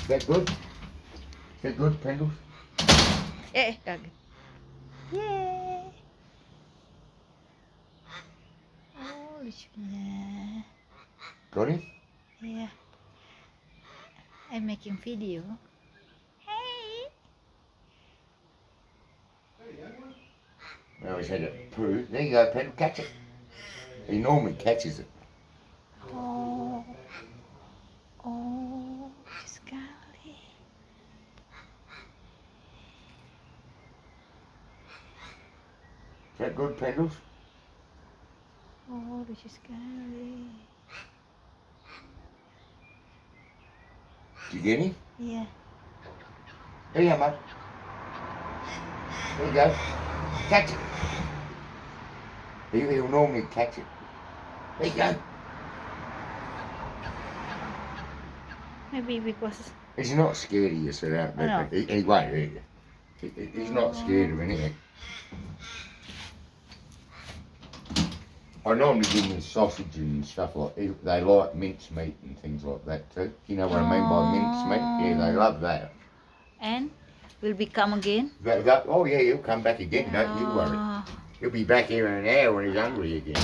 that good? Is that good, Pendles? Kagad. Yay! Oh, yeah. Got him? Yeah. I'm making video. Hey! I always had it poo. There you go, Pendle. Catch it. He normally catches it. Oh. Oh, sekali. Is that good, Pendles? Oh, lucu sekali. Did you get him? Iya. There you go, mate. There you go. Catch it. He'll normally catch it. There you go. Maybe because He's not scared of you, so that, I know. he won't hurt you. He's not scared of anything. I normally give them sausage and stuff like that. They like mince meat and things like that too. You know what I mean by mince meat? Yeah, they love that. And will we come again? Oh yeah, he'll come back again, don't you worry. Ah. He'll be back here in an hour when he's hungry again.